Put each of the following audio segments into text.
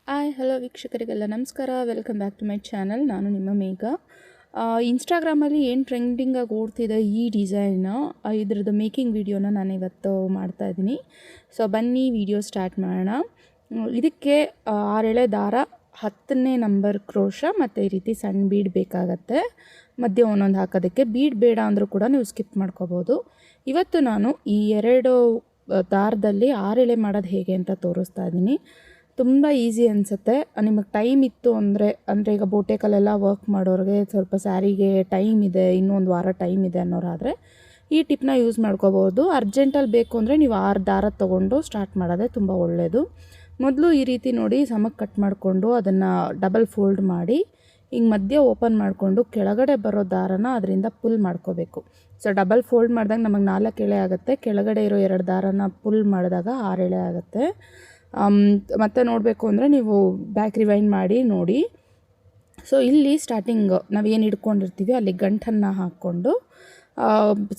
Hello ವೀಕ್ಷಕರಿಗೆಲ್ಲ ನಮಸ್ಕಾರ. Welcome back to my channel. ನಾನು ನಿಮ್ಮ ಮೇಘ. ಇನ್ಸ್ಟಾಗ್ರಾಮಲ್ಲಿ ಏನು ಟ್ರೆಂಡಿಂಗಾಗಿ ಓಡ್ತಿದೆ ಈ ಡಿಸೈನ್, ಇದ್ರದ್ದು ಮೇಕಿಂಗ್ ವಿಡಿಯೋನ ನಾನು ಇವತ್ತು ಮಾಡ್ತಾಯಿದ್ದೀನಿ. ಸೊ ಬನ್ನಿ ವಿಡಿಯೋ ಸ್ಟಾರ್ಟ್ ಮಾಡೋಣ. ಇದಕ್ಕೆ 6 ಎಳೆ ದಾರ, 10ನೇ ನಂಬರ್ ಕ್ರೋಶ ಮತ್ತು ಈ ರೀತಿ ಸಣ್ಣ ಬೀಡ್ ಬೇಕಾಗತ್ತೆ. ಮಧ್ಯೆ ಒಂದೊಂದು ಹಾಕೋದಕ್ಕೆ. ಬೀಡ್ ಬೇಡ ಅಂದರೂ ಕೂಡ ನೀವು ಸ್ಕಿಪ್ ಮಾಡ್ಕೋಬೋದು. ಇವತ್ತು ನಾನು ಈ 2 ದಾರದಲ್ಲಿ 6 ಎಳೆ ಮಾಡೋದು ಹೇಗೆ ಅಂತ ತೋರಿಸ್ತಾ ಇದ್ದೀನಿ. ತುಂಬ ಈಸಿ ಅನಿಸುತ್ತೆ. ನಿಮಗೆ ಟೈಮ್ ಇತ್ತು ಅಂದರೆ ಈಗ ಬೋಟೆಕಲ್ಲೆಲ್ಲ ವರ್ಕ್ ಮಾಡೋರಿಗೆ, ಸ್ವಲ್ಪ ಸ್ಯಾರಿಗೆ ಟೈಮ್ ಇದೆ, ಇನ್ನೊಂದು ವಾರ ಟೈಮ್ ಇದೆ ಅನ್ನೋರಾದರೆ ಈ ಟಿಪ್ನ ಯೂಸ್ ಮಾಡ್ಕೋಬೋದು. ಅರ್ಜೆಂಟಲ್ಲಿ ಬೇಕು ಅಂದರೆ ನೀವು 6 ದಾರ ತೊಗೊಂಡು ಸ್ಟಾರ್ಟ್ ಮಾಡೋದೇ ತುಂಬ ಒಳ್ಳೆಯದು. ಮೊದಲು ಈ ರೀತಿ ನೋಡಿ ಸಮಕ್ಕೆ ಕಟ್ ಮಾಡಿಕೊಂಡು ಅದನ್ನು ಡಬಲ್ ಫೋಲ್ಡ್ ಮಾಡಿ ಹಿಂಗೆ ಮಧ್ಯೆ ಓಪನ್ ಮಾಡಿಕೊಂಡು ಕೆಳಗಡೆ ಬರೋ ದಾರನ ಅದರಿಂದ ಪುಲ್ ಮಾಡ್ಕೋಬೇಕು. ಸೊ ಡಬಲ್ ಫೋಲ್ಡ್ ಮಾಡಿದಾಗ ನಮಗೆ 4 ಎಳೆ ಆಗುತ್ತೆ. ಕೆಳಗಡೆ ಇರೋ 2 ದಾರನ ಪುಲ್ ಮಾಡಿದಾಗ 6 ಎಳೆ ಆಗುತ್ತೆ. ಮತ್ತು ನೋಡಬೇಕು ಅಂದರೆ ನೀವು ಬ್ಯಾಕ್ ರಿವೈಂಡ್ ಮಾಡಿ ನೋಡಿ. ಸೊ ಇಲ್ಲಿ ಸ್ಟಾರ್ಟಿಂಗ್ ನಾವೇನು ಹಿಡ್ಕೊಂಡಿರ್ತೀವಿ ಅಲ್ಲಿ ಗಂಟನ್ನು ಹಾಕ್ಕೊಂಡು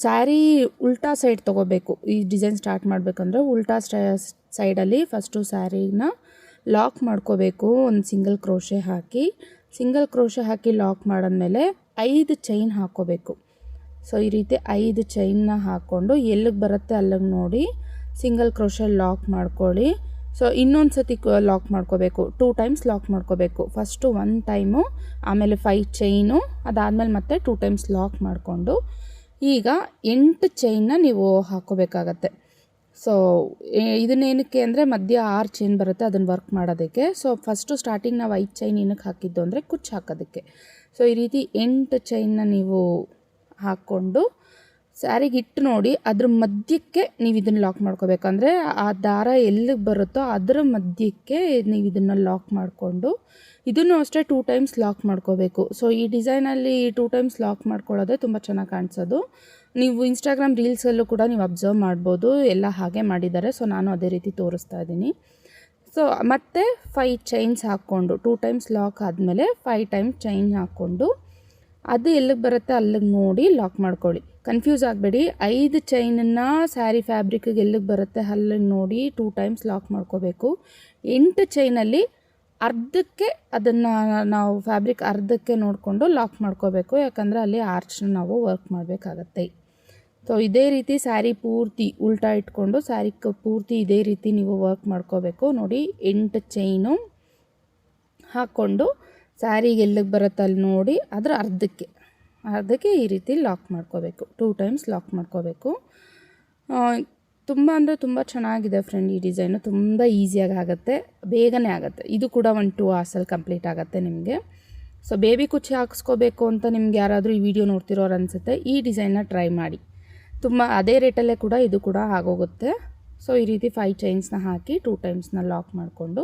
ಸ್ಯಾರಿ ಉಲ್ಟಾ ಸೈಡ್ ತೊಗೋಬೇಕು. ಈ ಡಿಸೈನ್ ಸ್ಟಾರ್ಟ್ ಮಾಡಬೇಕಂದ್ರೆ ಉಲ್ಟಾ ಸೈಡಲ್ಲಿ ಫಸ್ಟು ಸ್ಯಾರಿನ ಲಾಕ್ ಮಾಡ್ಕೋಬೇಕು. ಒಂದು ಸಿಂಗಲ್ ಕ್ರೋಶೆ ಹಾಕಿ ಲಾಕ್ ಮಾಡಿದ್ಮೇಲೆ 5 ಚೈನ್ ಹಾಕ್ಕೋಬೇಕು. ಸೊ ಈ ರೀತಿ 5 ಚೈನ್ನ ಹಾಕ್ಕೊಂಡು ಎಲ್ಲಿಗೆ ಬರುತ್ತೆ ಅಲ್ಲಿಗೆ ನೋಡಿ ಸಿಂಗಲ್ ಕ್ರೋಶೆ ಲಾಕ್ ಮಾಡ್ಕೊಳ್ಳಿ. ಸೊ ಇನ್ನೊಂದು ಸತಿ ಲಾಕ್ ಮಾಡ್ಕೋಬೇಕು. 2 ಟೈಮ್ಸ್ ಲಾಕ್ ಮಾಡ್ಕೋಬೇಕು. ಫಸ್ಟು 1 ಟೈಮು, ಆಮೇಲೆ 5 ಚೈನು, ಅದಾದಮೇಲೆ ಮತ್ತೆ 2 ಟೈಮ್ಸ್ ಲಾಕ್ ಮಾಡಿಕೊಂಡು ಈಗ 8 ಚೈನ್ನ ನೀವು ಹಾಕ್ಕೋಬೇಕಾಗತ್ತೆ. ಸೊ ಇದನ್ನೇನಕ್ಕೆ ಅಂದರೆ ಮಧ್ಯ 6 ಚೈನ್ ಬರುತ್ತೆ, ಅದನ್ನು ವರ್ಕ್ ಮಾಡೋದಕ್ಕೆ. ಸೊ ಫಸ್ಟು ಸ್ಟಾರ್ಟಿಂಗ್ ನಾವು 5 ಚೈನ್ ಏನಕ್ಕೆ ಹಾಕಿದ್ದು ಅಂದರೆ ಕುಚ್ಚು ಹಾಕೋದಕ್ಕೆ. ಸೊ ಈ ರೀತಿ 8 ಚೈನ್ನ ನೀವು ಹಾಕ್ಕೊಂಡು ಸ್ಯಾರಿಗೆ ಇಟ್ಟು ನೋಡಿ ಅದ್ರ ಮಧ್ಯಕ್ಕೆ ನೀವು ಇದನ್ನು ಲಾಕ್ ಮಾಡ್ಕೋಬೇಕಂದ್ರೆ ಆ ದಾರ ಎಲ್ಲಿಗೆ ಬರುತ್ತೋ ಅದರ ಮಧ್ಯಕ್ಕೆ ನೀವು ಇದನ್ನು ಲಾಕ್ ಮಾಡಿಕೊಂಡು ಇದನ್ನು ಅಷ್ಟೇ 2 ಟೈಮ್ಸ್ ಲಾಕ್ ಮಾಡ್ಕೋಬೇಕು. ಸೊ ಈ ಡಿಸೈನಲ್ಲಿ 2 ಟೈಮ್ಸ್ ಲಾಕ್ ಮಾಡ್ಕೊಳ್ಳೋದೇ ತುಂಬ ಚೆನ್ನಾಗಿ ಕಾಣಿಸೋದು. ನೀವು ಇನ್ಸ್ಟಾಗ್ರಾಮ್ ರೀಲ್ಸಲ್ಲೂ ಕೂಡ ನೀವು ಅಬ್ಸರ್ವ್ ಮಾಡ್ಬೋದು, ಎಲ್ಲ ಹಾಗೆ ಮಾಡಿದ್ದಾರೆ. ಸೊ ನಾನು ಅದೇ ರೀತಿ ತೋರಿಸ್ತಾ ಇದ್ದೀನಿ. ಸೊ ಮತ್ತೆ 5 ಚೈನ್ಸ್ ಹಾಕ್ಕೊಂಡು 2 ಟೈಮ್ಸ್ ಲಾಕ್ ಆದಮೇಲೆ 5 ಟೈಮ್ಸ್ ಚೈನ್ ಹಾಕ್ಕೊಂಡು ಅದು ಎಲ್ಲಿಗೆ ಬರುತ್ತೆ ಅಲ್ಲಿಗೆ ನೋಡಿ ಲಾಕ್ ಮಾಡ್ಕೊಳ್ಳಿ. ಕನ್ಫ್ಯೂಸ್ ಆಗಬೇಡಿ. 5 ಚೈನನ್ನು ಸ್ಯಾರಿ ಫ್ಯಾಬ್ರಿಕ್ಗೆ ಎಲ್ಲಿಗೆ ಬರುತ್ತೆ ಅಲ್ಲಿಗೆ ನೋಡಿ 2 ಟೈಮ್ಸ್ ಲಾಕ್ ಮಾಡ್ಕೋಬೇಕು. 8 ಚೈನಲ್ಲಿ ಅರ್ಧಕ್ಕೆ ಅದನ್ನು ನಾವು ಫ್ಯಾಬ್ರಿಕ್ ಅರ್ಧಕ್ಕೆ ನೋಡಿಕೊಂಡು ಲಾಕ್ ಮಾಡ್ಕೋಬೇಕು. ಯಾಕಂದರೆ ಅಲ್ಲಿ ಆರ್ಚ್ನ ನಾವು ವರ್ಕ್ ಮಾಡಬೇಕಾಗತ್ತೆ. ಸೊ ಇದೇ ರೀತಿ ಸ್ಯಾರಿ ಪೂರ್ತಿ ಉಲ್ಟಾ ಇಟ್ಕೊಂಡು ಸ್ಯಾರಿ ಪೂರ್ತಿ ಇದೇ ರೀತಿ ನೀವು ವರ್ಕ್ ಮಾಡ್ಕೋಬೇಕು. ನೋಡಿ 8 ಚೈನು ಹಾಕ್ಕೊಂಡು ಸ್ಯಾರಿಗೆ ಎಲ್ಲಿಗೆ ಬರುತ್ತೆ ಅಲ್ಲಿ ನೋಡಿ ಅದರ ಅರ್ಧಕ್ಕೆ ಈ ರೀತಿ ಲಾಕ್ ಮಾಡ್ಕೋಬೇಕು. 2 ಟೈಮ್ಸ್ ಲಾಕ್ ಮಾಡ್ಕೋಬೇಕು. ತುಂಬ ಅಂದರೆ ತುಂಬ ಚೆನ್ನಾಗಿದೆ ಫ್ರೆಂಡ್. ಈ ಡಿಸೈನು ತುಂಬ ಈಸಿಯಾಗಿ ಆಗುತ್ತೆ, ಬೇಗನೆ ಆಗುತ್ತೆ. ಇದು ಕೂಡ 1-2 ಅವರ್ಸಲ್ಲಿ ಕಂಪ್ಲೀಟ್ ಆಗುತ್ತೆ ನಿಮಗೆ. ಸೊ ಬೇಬಿ ಕುಚ್ಚಿ ಹಾಕಿಸ್ಕೋಬೇಕು ಅಂತ ನಿಮ್ಗೆ ಯಾರಾದರೂ ಈ ವಿಡಿಯೋ ನೋಡ್ತಿರೋರು ಅನಿಸುತ್ತೆ, ಈ ಡಿಸೈನ್ನ ಟ್ರೈ ಮಾಡಿ. ತುಂಬ ಅದೇ ರೇಟಲ್ಲೇ ಕೂಡ ಇದು ಕೂಡ ಆಗೋಗುತ್ತೆ. ಸೊ ಈ ರೀತಿ 5 ಚೈನ್ಸ್ನ ಹಾಕಿ 2 ಟೈಮ್ಸ್ನ ಲಾಕ್ ಮಾಡಿಕೊಂಡು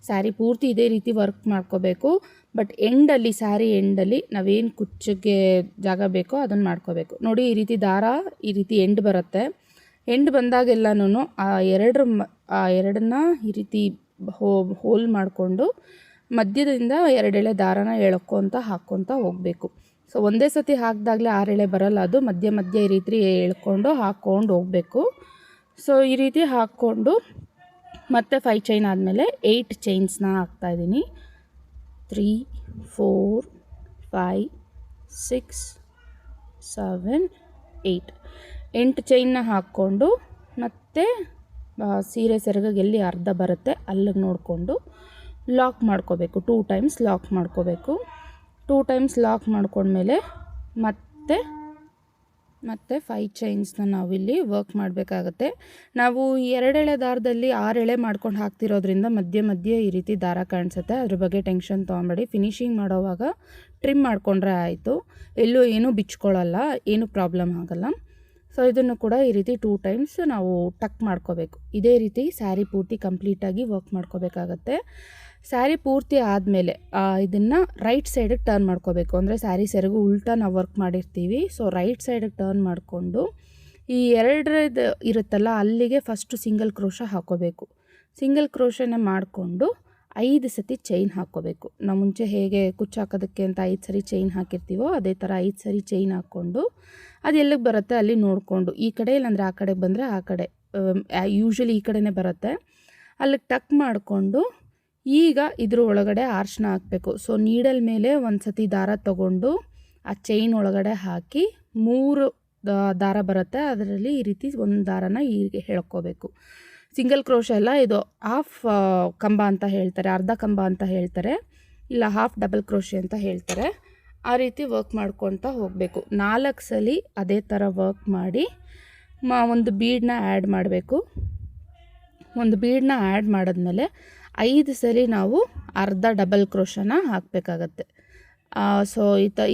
ಸ್ಯಾರಿ ಪೂರ್ತಿ ಇದೇ ರೀತಿ ವರ್ಕ್ ಮಾಡ್ಕೋಬೇಕು. ಬಟ್ ಎಂಡಲ್ಲಿ ಸ್ಯಾರಿ ಎಂಡಲ್ಲಿ ನಾವೇನು ಕುಚ್ಚಿಗೆ ಜಾಗ ಬೇಕೋ ಅದನ್ನು ಮಾಡ್ಕೋಬೇಕು. ನೋಡಿ ಈ ರೀತಿ ದಾರ ಈ ರೀತಿ ಎಂಡ್ ಬರುತ್ತೆ. ಎಂಡ್ ಬಂದಾಗೆಲ್ಲನೂ ಆ ಎರಡನ್ನ ಈ ರೀತಿ ಹೋಲ್ ಮಾಡಿಕೊಂಡು ಮಧ್ಯದಿಂದ 2 ಎಳೆ ದಾರನ ಹಾಕ್ಕೊತ ಹೋಗಬೇಕು. ಸೊ ಒಂದೇ ಸತಿ ಹಾಕಿದಾಗಲೇ 6 ಎಳೆ ಬರಲ್ಲ, ಅದು ಮಧ್ಯ ಈ ರೀತಿ ಎಳ್ಕೊಂಡು ಹಾಕ್ಕೊಂಡು ಹೋಗಬೇಕು. ಸೊ ಈ ರೀತಿ ಹಾಕ್ಕೊಂಡು ಮತ್ತೆ 5 ಚೈನ್ ಆದಮೇಲೆ 8 ಚೈನ್ಸ್ನ ಹಾಕ್ತಾಯಿದ್ದೀನಿ. 3, 4, 5, 6, 7, 8 ಚೈನ್ನ ಹಾಕ್ಕೊಂಡು ಮತ್ತೆ ಸೀರೆ ಸೆರಗಿಗೆ ಎಲ್ಲಿ ಅರ್ಧ ಬರುತ್ತೆ ಅಲ್ಲಿಗೆ ನೋಡಿಕೊಂಡು ಲಾಕ್ ಮಾಡ್ಕೋಬೇಕು. 2 ಟೈಮ್ಸ್ ಲಾಕ್ ಮಾಡ್ಕೋಬೇಕು. 2 ಟೈಮ್ಸ್ ಲಾಕ್ ಮಾಡ್ಕೊಂಡ್ಮೇಲೆ ಮತ್ತೆ 5 ಚೈನ್ಸ್ನ ನಾವಿಲ್ಲಿ ವರ್ಕ್ ಮಾಡಬೇಕಾಗತ್ತೆ. ನಾವು 2 ಎಳೆ ದಾರದಲ್ಲಿ 6 ಎಳೆ ಮಾಡ್ಕೊಂಡು ಹಾಕ್ತಿರೋದ್ರಿಂದ ಮಧ್ಯೆ ಈ ರೀತಿ ದಾರ ಕಾಣಿಸುತ್ತೆ. ಅದ್ರ ಬಗ್ಗೆ ಟೆನ್ಷನ್ ತೊಗೊಬೇಡಿ. ಫಿನಿಶಿಂಗ್ ಮಾಡೋವಾಗ ಟ್ರಿಮ್ ಮಾಡಿಕೊಂಡ್ರೆ ಆಯಿತು. ಎಲ್ಲೂ ಏನೂ ಬಿಚ್ಕೊಳ್ಳಲ್ಲ, ಏನೂ ಪ್ರಾಬ್ಲಮ್ ಆಗೋಲ್ಲ. ಸೊ ಇದನ್ನು ಕೂಡ ಈ ರೀತಿ 2 ಟೈಮ್ಸ್ ನಾವು ಟಕ್ ಮಾಡ್ಕೋಬೇಕು. ಇದೇ ರೀತಿ ಸ್ಯಾರಿ ಪೂರ್ತಿ ಕಂಪ್ಲೀಟಾಗಿ ವರ್ಕ್ ಮಾಡ್ಕೋಬೇಕಾಗತ್ತೆ. ಸ್ಯಾರಿ ಪೂರ್ತಿ ಆದಮೇಲೆ ಇದನ್ನು ರೈಟ್ ಸೈಡಿಗೆ ಟರ್ನ್ ಮಾಡ್ಕೋಬೇಕು. ಅಂದರೆ ಸ್ಯಾರಿ ಸೆರಗು ಉಲ್ಟಾ ನಾವು ವರ್ಕ್ ಮಾಡಿರ್ತೀವಿ. ಸೊ ರೈಟ್ ಸೈಡಿಗೆ ಟರ್ನ್ ಮಾಡಿಕೊಂಡು ಈ 2 ಇರುತ್ತಲ್ಲ ಅಲ್ಲಿಗೆ ಫಸ್ಟು ಸಿಂಗಲ್ ಕ್ರೋಶ ಹಾಕ್ಕೋಬೇಕು. ಸಿಂಗಲ್ ಕ್ರೋಶನ ಮಾಡಿಕೊಂಡು 5 ಸತಿ ಚೈನ್ ಹಾಕ್ಕೋಬೇಕು. ನಾವು ಮುಂಚೆ ಹೇಗೆ ಕುಚ್ಚು ಹಾಕೋದಕ್ಕೆ ಅಂತ 5 ಸರಿ ಚೈನ್ ಹಾಕಿರ್ತೀವೋ ಅದೇ ಥರ 5 ಸರಿ ಚೈನ್ ಹಾಕ್ಕೊಂಡು ಅದು ಎಲ್ಲಿಗೆ ಬರುತ್ತೆ ಅಲ್ಲಿ ನೋಡಿಕೊಂಡು ಈ ಕಡೆ ಇಲ್ಲಾಂದರೆ ಆ ಕಡೆಗೆ ಬಂದರೆ ಆ ಕಡೆ, ಯೂಶ್ವಲಿ ಈ ಕಡೆನೇ ಬರುತ್ತೆ, ಅಲ್ಲಿಗೆ ಟಕ್ ಮಾಡಿಕೊಂಡು ಈಗ ಇದ್ರ ಒಳಗಡೆ ಆರ್ಚ್ನ ಹಾಕಬೇಕು. ಸೊ ನೀಡಲ್ ಮೇಲೆ ಒಂದು ಸತಿ ದಾರ ತಗೊಂಡು ಆ ಚೈನ್ ಒಳಗಡೆ ಹಾಕಿ 3 ದಾರ ಬರುತ್ತೆ, ಅದರಲ್ಲಿ ಈ ರೀತಿ ಒಂದು ದಾರನ ಹೀಗೆ ಎಳ್ಕೋಬೇಕು. ಸಿಂಗಲ್ ಕ್ರೋಶೆ ಅಲ್ಲ, ಇದು ಹಾಫ್ ಕಂಬ ಅಂತ ಹೇಳ್ತಾರೆ, ಅರ್ಧ ಕಂಬ ಅಂತ ಹೇಳ್ತಾರೆ, ಇಲ್ಲ ಹಾಫ್ ಡಬಲ್ ಕ್ರೋಶೆ ಅಂತ ಹೇಳ್ತಾರೆ. ಆ ರೀತಿ ವರ್ಕ್ ಮಾಡ್ಕೊತ ಹೋಗಬೇಕು. 4 ಸಲ ಅದೇ ಥರ ವರ್ಕ್ ಮಾಡಿ ಒಂದು ಬೀಡನ್ನ ಆ್ಯಡ್ ಮಾಡಬೇಕು. ಒಂದು ಬೀಡನ್ನ ಆ್ಯಡ್ ಮಾಡಿದ್ಮೇಲೆ 5 ಸಲ ನಾವು ಅರ್ಧ ಡಬಲ್ ಕ್ರೋಶನ ಹಾಕಬೇಕಾಗತ್ತೆ. ಸೊ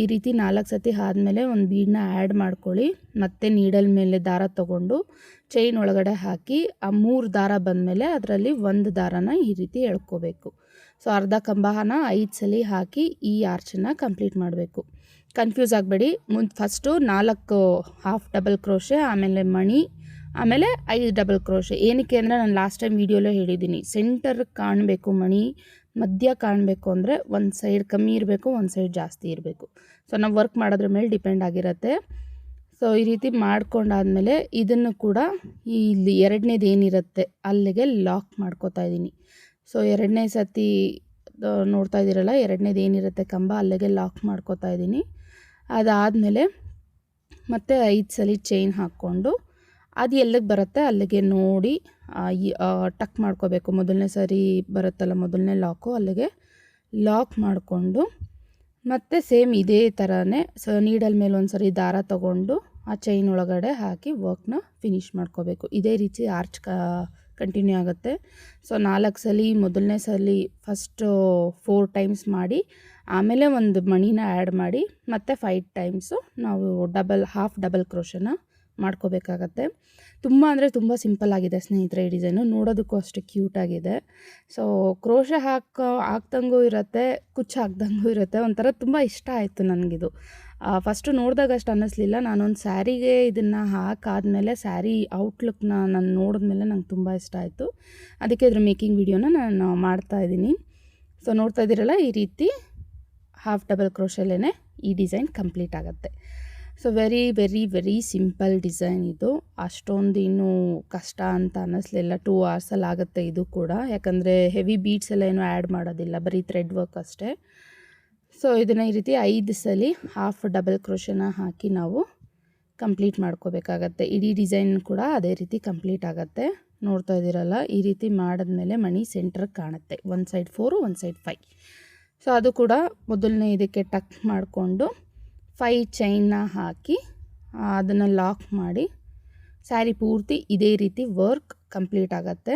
ಈ ರೀತಿ 4 ಸತಿ ಆದಮೇಲೆ ಒಂದು ಬೀಡನ್ನ ಆ್ಯಡ್ ಮಾಡ್ಕೊಳ್ಳಿ. ಮತ್ತು ನೀಡಲ್ ಮೇಲೆ ದಾರ ತೊಗೊಂಡು ಚೈನ್ ಒಳಗಡೆ ಹಾಕಿ ಆ 3 ದಾರ ಬಂದಮೇಲೆ ಅದರಲ್ಲಿ ಒಂದು ದಾರನ ಈ ರೀತಿ ಎಳ್ಕೋಬೇಕು. ಸೊ ಅರ್ಧ ಕಂಬನ 5 ಸಲ ಹಾಕಿ ಈ ಆರ್ಚನ್ನು ಕಂಪ್ಲೀಟ್ ಮಾಡಬೇಕು. ಕನ್ಫ್ಯೂಸ್ ಆಗಬೇಡಿ. ಫಸ್ಟು 4 ಹಾಫ್ ಡಬಲ್ ಕ್ರೋಶೆ, ಆಮೇಲೆ ಮಣಿ, ಆಮೇಲೆ 5 ಡಬಲ್ ಕ್ರೋಶೆ. ಏನಕ್ಕೆ ಅಂದರೆ ನಾನು ಲಾಸ್ಟ್ ಟೈಮ್ ವೀಡಿಯೋಲೇ ಹೇಳಿದ್ದೀನಿ, ಸೆಂಟರ್ ಕಾಣಬೇಕು ಮಣಿ, ಮಧ್ಯ ಕಾಣಬೇಕು ಅಂದರೆ ಒಂದು ಸೈಡ್ ಕಮ್ಮಿ ಇರಬೇಕು, ಒಂದು ಸೈಡ್ ಜಾಸ್ತಿ ಇರಬೇಕು. ಸೊ ನಾವು ವರ್ಕ್ ಮಾಡೋದ್ರ ಮೇಲೆ ಡಿಪೆಂಡ್ ಆಗಿರುತ್ತೆ. ಸೊ ಈ ರೀತಿ ಮಾಡ್ಕೊಂಡಾದಮೇಲೆ ಇದನ್ನು ಕೂಡ ಇಲ್ಲಿ 2ನೇದು ಏನಿರುತ್ತೆ ಅಲ್ಲಿಗೆ ಲಾಕ್ ಮಾಡ್ಕೋತಾ ಇದ್ದೀನಿ. ಸೊ 2ನೇ ಸತಿ ನೋಡ್ತಾ ಇದ್ದೀರಲ್ಲ, 2ನೇದು ಏನಿರುತ್ತೆ ಕಂಬ ಅಲ್ಲಿಗೆ ಲಾಕ್ ಮಾಡ್ಕೋತಾ ಇದ್ದೀನಿ. ಅದಾದಮೇಲೆ ಮತ್ತೆ 5 ಸಲ ಚೈನ್ ಹಾಕ್ಕೊಂಡು ಅದು ಎಲ್ಲಿಗೆ ಬರುತ್ತೆ ಅಲ್ಲಿಗೆ ನೋಡಿ ಟಕ್ ಮಾಡ್ಕೋಬೇಕು. ಮೊದಲನೇ ಸರಿ ಬರುತ್ತಲ್ಲ, ಮೊದಲನೇ ಲಾಕು, ಅಲ್ಲಿಗೆ ಲಾಕ್ ಮಾಡಿಕೊಂಡು ಮತ್ತು ಸೇಮ್ ಇದೇ ಥರನೇ ನೀಡಲ್ ಮೇಲೆ ಒಂದು ಸರಿ ದಾರ ತೊಗೊಂಡು ಆ ಚೈನ್ ಒಳಗಡೆ ಹಾಕಿ ವರ್ಕ್ನ ಫಿನಿಷ್ ಮಾಡ್ಕೋಬೇಕು. ಇದೇ ರೀತಿ ಆರ್ಚ್ ಕಂಟಿನ್ಯೂ ಆಗುತ್ತೆ. ಸೊ 4 ಸಲ ಮೊದಲನೇ ಸಲ ಫಸ್ಟು 4 ಟೈಮ್ಸ್ ಮಾಡಿ, ಆಮೇಲೆ ಒಂದು ಮಣಿನ ಆ್ಯಡ್ ಮಾಡಿ, ಮತ್ತು 5 ಟೈಮ್ಸು ನಾವು ಹಾಫ್ ಡಬಲ್ ಕ್ರೋಶನ ಮಾಡ್ಕೋಬೇಕಾಗತ್ತೆ. ತುಂಬ ಅಂದರೆ ತುಂಬ ಸಿಂಪಲ್ ಆಗಿದೆ ಸ್ನೇಹಿತರೆ ಈ ಡಿಸೈನು, ನೋಡೋದಕ್ಕೂ ಅಷ್ಟು ಕ್ಯೂಟಾಗಿದೆ. ಸೊ ಕ್ರೋಶೆ ಹಾಕ್ದಂಗೂ ಇರುತ್ತೆ, ಕುಚ್ಚು ಹಾಕ್ದಂಗೂ ಇರುತ್ತೆ. ಒಂಥರ ತುಂಬ ಇಷ್ಟ ಆಯಿತು ನನಗಿದು. ಫಸ್ಟು ನೋಡಿದಾಗ ಅಷ್ಟು ಅನ್ನಿಸ್ಲಿಲ್ಲ. ನಾನೊಂದು ಸ್ಯಾರಿಗೆ ಇದನ್ನು ಹಾಕಾದ್ಮೇಲೆ ಸ್ಯಾರಿ ಔಟ್ಲುಕ್ನ ನಾನು ನೋಡಿದ್ಮೇಲೆ ನಂಗೆ ತುಂಬ ಇಷ್ಟ ಆಯಿತು. ಅದಕ್ಕೆ ಇದ್ರ ಮೇಕಿಂಗ್ ವಿಡಿಯೋನ ನಾನು ಮಾಡ್ತಾಯಿದ್ದೀನಿ. ಸೊ ನೋಡ್ತಾ ಇದ್ದೀರಲ್ಲ, ಈ ರೀತಿ ಹಾಫ್ ಡಬಲ್ ಕ್ರೋಶಲ್ಲೇ ಈ ಡಿಸೈನ್ ಕಂಪ್ಲೀಟ್ ಆಗುತ್ತೆ. So very very very simple design ಇದು. ಅಷ್ಟೊಂದು ಇನ್ನೂ ಕಷ್ಟ ಅಂತ ಅನ್ನಿಸ್ಲಿಲ್ಲ. 2 ಅವರ್ಸಲ್ಲಿ ಆಗುತ್ತೆ ಇದು ಕೂಡ, ಯಾಕಂದರೆ ಹೆವಿ ಬೀಡ್ಸ್ ಎಲ್ಲ ಏನೂ ಆ್ಯಡ್ ಮಾಡೋದಿಲ್ಲ, ಬರೀ ಥ್ರೆಡ್ ವರ್ಕ್ ಅಷ್ಟೇ. ಸೊ ಇದನ್ನು ಈ ರೀತಿ 5 ಸಲ ಹಾಫ್ ಡಬಲ್ ಕ್ರೋಶನ ಹಾಕಿ ನಾವು ಕಂಪ್ಲೀಟ್ ಮಾಡ್ಕೋಬೇಕಾಗತ್ತೆ. ಇಡೀ ಡಿಸೈನ್ ಕೂಡ ಅದೇ ರೀತಿ ಕಂಪ್ಲೀಟ್ ಆಗುತ್ತೆ. ನೋಡ್ತಾ ಇದ್ದೀರಲ್ಲ, ಈ ರೀತಿ ಮಾಡಿದ್ಮೇಲೆ ಮಣಿ ಸೆಂಟ್ರಿಗೆ ಕಾಣುತ್ತೆ. ಒಂದು ಸೈಡ್ 4, ಒಂದು ಸೈಡ್ 5. ಸೊ ಅದು ಕೂಡ ಮೊದಲನೇ ಇದಕ್ಕೆ ಟಕ್ ಮಾಡಿಕೊಂಡು 5 ಚೈನ್ನ ಹಾಕಿ ಅದನ್ನು ಲಾಕ್ ಮಾಡಿ ಸ್ಯಾರಿ ಪೂರ್ತಿ ಇದೇ ರೀತಿ ವರ್ಕ್ ಕಂಪ್ಲೀಟ್ ಆಗುತ್ತೆ.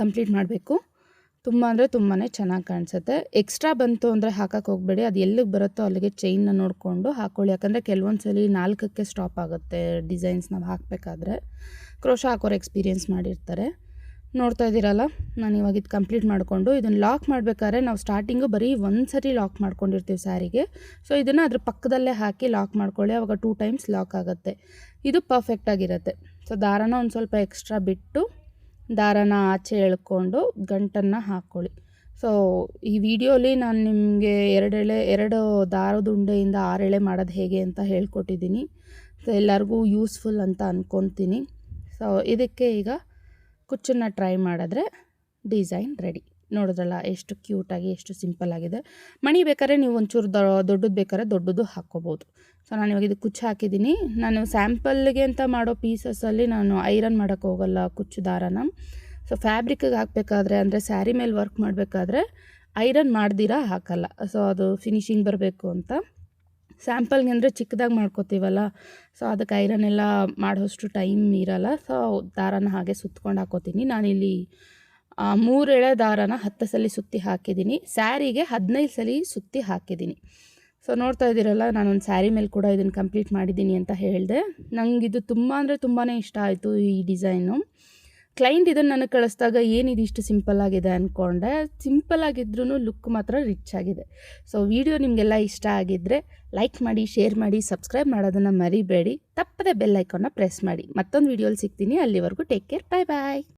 ಕಂಪ್ಲೀಟ್ ಮಾಡಬೇಕು. ತುಂಬ ಅಂದರೆ ತುಂಬಾ ಚೆನ್ನಾಗಿ ಕಾಣಿಸುತ್ತೆ. ಎಕ್ಸ್ಟ್ರಾ ಬಂತು ಅಂದರೆ ಹಾಕಕ್ಕೆ ಹೋಗಬೇಡಿ, ಅದು ಎಲ್ಲಿಗೆ ಬರುತ್ತೋ ಅಲ್ಲಿಗೆ ಚೈನ್ನ ನೋಡಿಕೊಂಡು ಹಾಕ್ಕೊಳ್ಳಿ. ಯಾಕಂದರೆ ಕೆಲವೊಂದು ಸಲ 4ಕ್ಕೆ ಸ್ಟಾಪ್ ಆಗುತ್ತೆ ಡಿಸೈನ್ಸ್ ನಾವು ಹಾಕಬೇಕಾದ್ರೆ. ಕ್ರೋಶ ಹಾಕೋರು ಎಕ್ಸ್ಪೀರಿಯೆನ್ಸ್ ಮಾಡಿರ್ತಾರೆ. ನೋಡ್ತಾ ಇದ್ದೀರಲ್ಲ, ನಾನು ಇವಾಗ ಇದು ಕಂಪ್ಲೀಟ್ ಮಾಡಿಕೊಂಡು ಇದನ್ನು ಲಾಕ್ ಮಾಡಬೇಕಾದ್ರೆ ನಾವು ಸ್ಟಾರ್ಟಿಂಗು ಬರೀ ಒಂದು ಸರಿ ಲಾಕ್ ಮಾಡ್ಕೊಂಡಿರ್ತೀವಿ ಸ್ಯಾರಿಗೆ. ಸೊ ಇದನ್ನು ಅದ್ರ ಪಕ್ಕದಲ್ಲೇ ಹಾಕಿ ಲಾಕ್ ಮಾಡ್ಕೊಳ್ಳಿ, ಆವಾಗ 2 ಟೈಮ್ಸ್ ಲಾಕ್ ಆಗುತ್ತೆ. ಇದು ಪರ್ಫೆಕ್ಟಾಗಿರುತ್ತೆ. ಸೊ ದಾರನ ಒಂದು ಸ್ವಲ್ಪ ಎಕ್ಸ್ಟ್ರಾ ಬಿಟ್ಟು ದಾರನ ಆಚೆ ಎಳ್ಕೊಂಡು ಗಂಟನ್ನು ಹಾಕ್ಕೊಳ್ಳಿ. ಸೊ ಈ ವಿಡಿಯೋಲಿ ನಾನು ನಿಮಗೆ 2 ದಾರದ ಉಂಡೆಯಿಂದ 6 ಎಳೆ ಮಾಡೋದು ಹೇಗೆ ಅಂತ ಹೇಳ್ಕೊಟ್ಟಿದ್ದೀನಿ. ಸೊ ಎಲ್ಲರಿಗೂ ಯೂಸ್ಫುಲ್ ಅಂತ ಅಂದ್ಕೊತೀನಿ. ಸೊ ಇದಕ್ಕೆ ಈಗ ಕುಚ್ಚನ್ನು ಟ್ರೈ ಮಾಡಿದ್ರೆ ಡಿಸೈನ್ ರೆಡಿ. ನೋಡಿದ್ರಲ್ಲ ಎಷ್ಟು ಕ್ಯೂಟಾಗಿ, ಎಷ್ಟು ಸಿಂಪಲ್ ಆಗಿದೆ. ಮಣಿ ಬೇಕಾದ್ರೆ ನೀವು ಒಂಚೂರು ದೊಡ್ಡದು ಬೇಕಾದ್ರೆ ದೊಡ್ಡದು ಹಾಕ್ಕೋಬೋದು. ಸೊ ನಾನು ಇವಾಗ ಇದು ಕುಚ್ಚು ಹಾಕಿದ್ದೀನಿ. ನಾನು ಸ್ಯಾಂಪಲ್ಗೆ ಅಂತ ಮಾಡೋ ಪೀಸಸಲ್ಲಿ ನಾನು ಐರನ್ ಮಾಡೋಕ್ಕೆ ಹೋಗಲ್ಲ ಕುಚ್ಚು ದಾರನ. ಸೊ ಫ್ಯಾಬ್ರಿಕ್ಗೆ ಹಾಕಬೇಕಾದ್ರೆ ಅಂದರೆ ಸ್ಯಾರಿ ಮೇಲೆ ವರ್ಕ್ ಮಾಡಬೇಕಾದ್ರೆ ಐರನ್ ಮಾಡ್ದಿರಾ ಹಾಕಲ್ಲ. ಸೊ ಅದು ಫಿನಿಶಿಂಗ್ ಬರಬೇಕು ಅಂತ. ಸ್ಯಾಂಪಲ್ಗೆ ಅಂದರೆ ಚಿಕ್ಕದಾಗಿ ಮಾಡ್ಕೋತೀವಲ್ಲ, ಸೊ ಅದಕ್ಕೆ ಐರನ್ ಎಲ್ಲ ಮಾಡೋಷ್ಟು ಟೈಮ್ ಇರಲ್ಲ. ಸೊ ದಾರನ ಹಾಗೆ ಸುತ್ಕೊಂಡು ಹಾಕೋತೀನಿ. ನಾನಿಲ್ಲಿ 3 ಎಳೆ ದಾರನ 10 ಸಲ ಸುತ್ತಿ ಹಾಕಿದ್ದೀನಿ. ಸ್ಯಾರಿಗೆ 15 ಸಲ ಸುತ್ತಿ ಹಾಕಿದ್ದೀನಿ. ಸೊ ನೋಡ್ತಾ ಇದ್ದೀರಲ್ಲ, ನಾನೊಂದು ಸ್ಯಾರಿ ಮೇಲೆ ಕೂಡ ಇದನ್ನು ಕಂಪ್ಲೀಟ್ ಮಾಡಿದ್ದೀನಿ ಅಂತ ಹೇಳಿದೆ. ನನಗಿದು ತುಂಬ ಅಂದರೆ ತುಂಬಾ ಇಷ್ಟ ಆಯಿತು ಈ ಡಿಸೈನು. ಕ್ಲೈಂಟ್ ಇದನ್ನು ನನಗೆ ಕಳಿಸಿದಾಗ ಏನಿದು ಇಷ್ಟು ಸಿಂಪಲ್ ಆಗಿದೆ ಅಂದ್ಕೊಂಡೆ. ಸಿಂಪಲ್ ಆಗಿದ್ರೂ ಲುಕ್ ಮಾತ್ರ ರಿಚ್ ಆಗಿದೆ. ಸೊ ವಿಡಿಯೋ ನಿಮಗೆಲ್ಲ ಇಷ್ಟ ಆಗಿದ್ದರೆ ಲೈಕ್ ಮಾಡಿ, ಶೇರ್ ಮಾಡಿ, ಸಬ್ಸ್ಕ್ರೈಬ್ ಮಾಡೋದನ್ನು ಮರಿಬೇಡಿ. ತಪ್ಪದೆ ಬೆಲ್ ಐಕಾನ್ನ ಪ್ರೆಸ್ ಮಾಡಿ. ಮತ್ತೊಂದು ವಿಡಿಯೋಲಿ ಸಿಗ್ತೀನಿ. ಅಲ್ಲಿವರೆಗೂ ಟೇಕ್ ಕೇರ್, ಬಾಯ್ ಬಾಯ್.